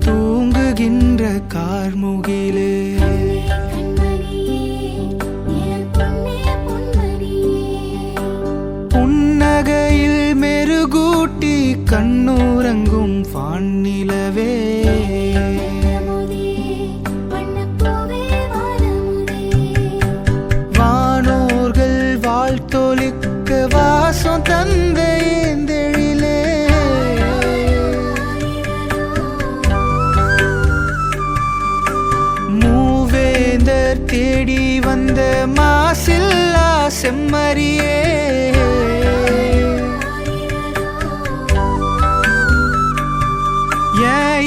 தூங்குகின்ற கார்முகிலே புன்னகையில் மெருகூட்டி கண்ணுறங்கும் வானிலவே வானோர்கள் வாழ்த்தொலிக்க வாசம் தந்த ஏந்தெழிலே மூவேந்தர் தேடி வந்த மாசில்லா செம்மறியே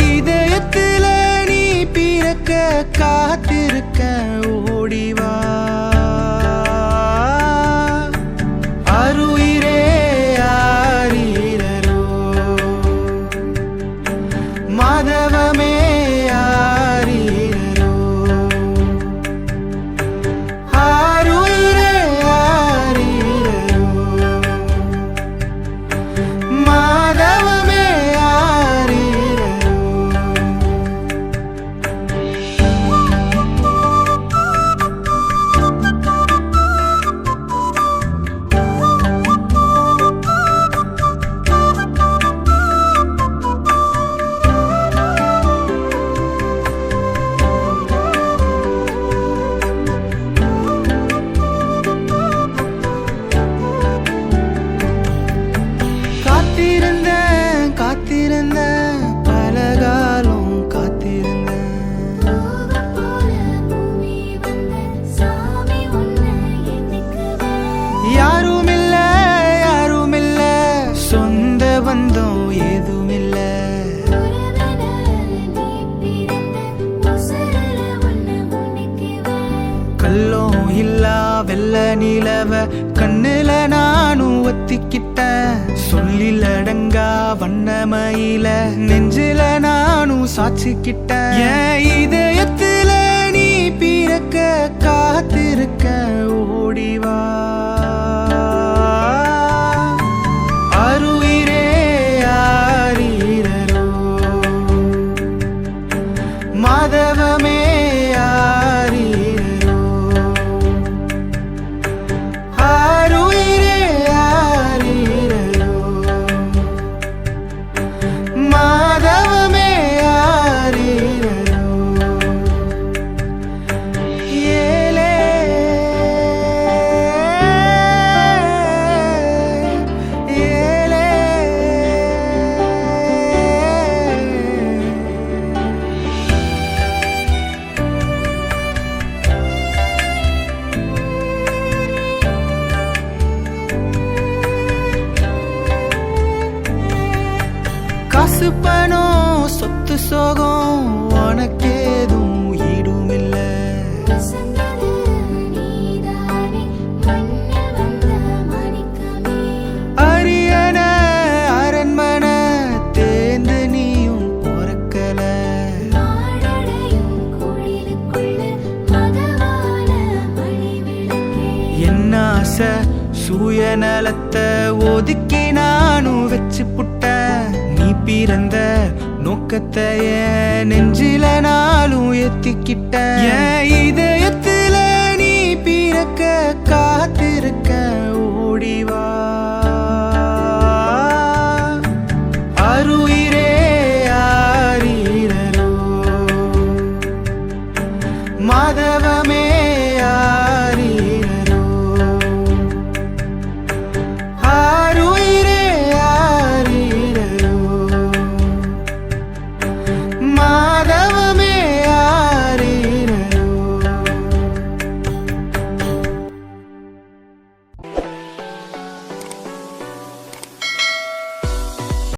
இதயத்துல நீ பிறக்க காத்திருக்க ஓடிவா அருயிரே ஆரீரரோ மாதவமே ஆரீரரோ ஆருயிரே ஆரீரரோ மாதவமே காத்திருந்தேன் பலகாலம் காத்திருந்தேன் யாருமில்ல சொந்த பந்தம் ஏதுமில்ல கல்லும் இல்லா வெள்ள நிலவ கண்ணுல நானும் ஒத்திக்கிட்டேன் சொல்லிலடங்கா வண்ணமயில நெஞ்சில நானும் சாட்சிக்கிட்டேன் என் இதயத்துல நீ பிறக்க காத்திருக்க ஓடிவா அருயிரே ஆரீரரோ மாதவமே ஆரீரரோ ஆருயிரே ஆரீரரோ மாதவமே ஆரீரரோ ஏலே ஏலே காசு பணம் சொத்து சோகம் உனக்கேதும் ஈடுமில்ல அரியன அரண்மனை தேர்ந்து நீயும் பொறக்கல என்ன ஆசை சுயநலத்தை ஒதுக்கி நானும் வச்சு புட்டேன் நீ பிறந்த நோக்கத்தை நெஞ்சில நாளும் ஏத்திக்கிட்ட என் இதய